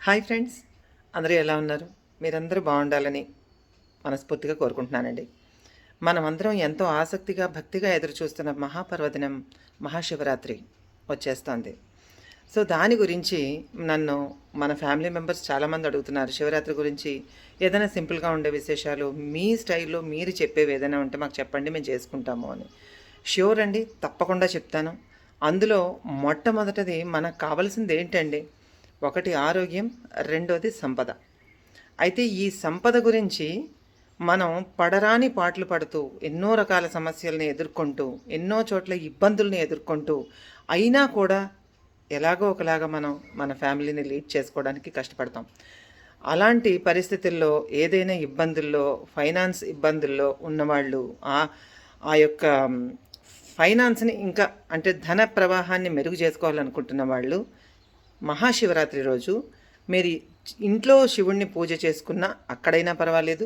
Hi friends, అందరూ ఎలా ఉన్నారు? మీరందరూ బాగుండాలని మనస్ఫూర్తిగా కోరుకుంటున్నానండి. మనమందరం ఎంతో ఆసక్తిగా భక్తిగా ఎదురుచూస్తున్న మహాపర్వదినం మహాశివరాత్రి వచ్చేస్తోంది. సో దాని గురించి నన్ను మన ఫ్యామిలీ మెంబర్స్ చాలామంది అడుగుతున్నారు, శివరాత్రి గురించి ఏదైనా సింపుల్గా ఉండే విశేషాలు మీ స్టైల్లో మీరు చెప్పేవి ఏదైనా ఉంటే మాకు చెప్పండి, మేము చేసుకుంటాము అని. ష్యూర్ అండి, తప్పకుండా చెప్తాను. అందులో మొట్టమొదటిది మనకు కావాల్సింది ఏంటండి? ఒకటి ఆరోగ్యం, రెండోది సంపద. అయితే ఈ సంపద గురించి మనం పడరాని పాటలు పడుతూ ఎన్నో రకాల సమస్యల్ని ఎదుర్కొంటూ ఎన్నో చోట్ల ఇబ్బందుల్ని ఎదుర్కొంటూ అయినా కూడా ఎలాగో ఒకలాగా మనం మన ఫ్యామిలీని లీడ్ చేసుకోవడానికి కష్టపడతాం. అలాంటి పరిస్థితుల్లో ఏదైనా ఇబ్బందుల్లో ఫైనాన్స్ ఇబ్బందుల్లో ఉన్నవాళ్ళు ఆ యొక్క ఫైనాన్స్ని ఇంకా అంటే ధన ప్రవాహాన్ని మెరుగు చేసుకోవాలనుకుంటున్న వాళ్ళు మహాశివరాత్రి రోజు మీరు ఇంట్లో శివుణ్ణి పూజ చేసుకున్నా అక్కడైనా పర్వాలేదు,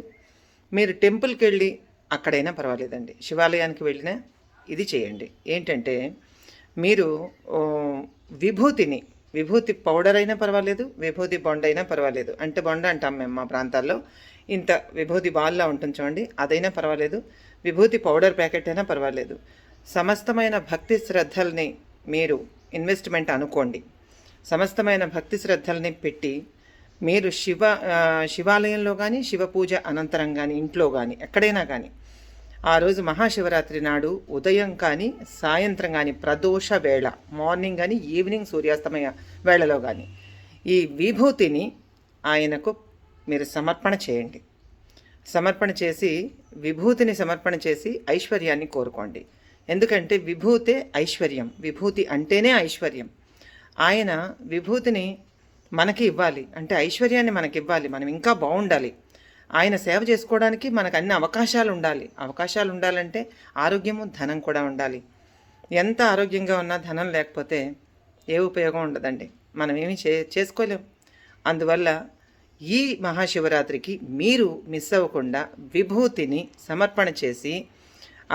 మీరు టెంపుల్కి వెళ్ళి అక్కడైనా పర్వాలేదండి, శివాలయానికి వెళ్ళినా ఇది చేయండి. ఏంటంటే మీరు విభూతి పౌడర్ అయినా పర్వాలేదు, విభూతి బొండ అయినా పర్వాలేదు. అంటే బొండ అంటాం మేము మా ప్రాంతాల్లో, ఇంత విభూతి బాల్లా ఉంటుంది చూడండి, అదైనా పర్వాలేదు. విభూతి పౌడర్ ప్యాకెట్ అయినా పర్వాలేదు. సమస్తమైన భక్తి శ్రద్ధల్ని మీరు ఇన్వెస్ట్మెంట్ అనుకోండి. సమస్తమైన భక్తి శ్రద్ధల్ని పెట్టి మీరు శివాలయంలో కానీ శివ పూజ అనంతరం కానీ ఇంట్లో కానీ ఎక్కడైనా కానీ ఆ రోజు మహాశివరాత్రి నాడు ఉదయం కానీ సాయంత్రం కానీ ప్రదోష వేళ మార్నింగ్ కానీ ఈవినింగ్ సూర్యాస్తమయ వేళలో కానీ ఈ విభూతిని ఆయనకు మీరు సమర్పణ చేయండి. సమర్పణ చేసి విభూతిని సమర్పణ చేసి ఐశ్వర్యాన్ని కోరుకోండి. ఎందుకంటే విభూతే ఐశ్వర్యం, విభూతి అంటేనే ఐశ్వర్యం. ఆయన విభూతిని మనకి ఇవ్వాలి అంటే ఐశ్వర్యాన్ని మనకి ఇవ్వాలి, మనం ఇంకా బాగుండాలి. ఆయన సేవ చేసుకోవడానికి మనకు అన్ని అవకాశాలు ఉండాలంటే ఆరోగ్యము ధనం కూడా ఉండాలి. ఎంత ఆరోగ్యంగా ఉన్నా ధనం లేకపోతే ఏ ఉపయోగం ఉండదండి, మనం ఏమీ చేసుకోలేం. అందువల్ల ఈ మహాశివరాత్రికి మీరు మిస్ అవ్వకుండా విభూతిని సమర్పణ చేసి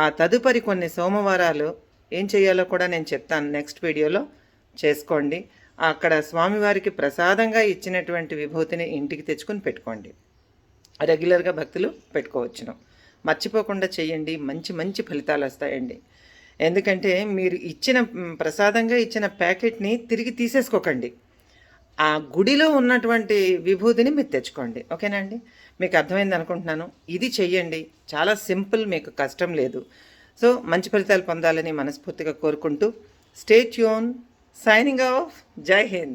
ఆ తదుపరి కొన్ని సోమవారాలు ఏం చేయాలో కూడా నేను చెప్తాను నెక్స్ట్ వీడియోలో. చేసుకోండి. అక్కడ స్వామివారికి ప్రసాదంగా ఇచ్చినటువంటి విభూతిని ఇంటికి తెచ్చుకొని పెట్టుకోండి. రెగ్యులర్గా భక్తులు పెట్టుకోవచ్చును. మర్చిపోకుండా చేయండి, మంచి మంచి ఫలితాలు వస్తాయండి. ఎందుకంటే మీరు ప్రసాదంగా ఇచ్చిన ప్యాకెట్ని తిరిగి తీసేసుకోకండి. ఆ గుడిలో ఉన్నటువంటి విభూతిని మీరు తెచ్చుకోండి. ఓకేనా అండి? మీకు అర్థమైంది అనుకుంటున్నాను. ఇది చెయ్యండి, చాలా సింపుల్, మీకు కష్టం లేదు. సో మంచి ఫలితాలు పొందాలని మనస్ఫూర్తిగా కోరుకుంటూ stay tune. Signing off. Jai Hind.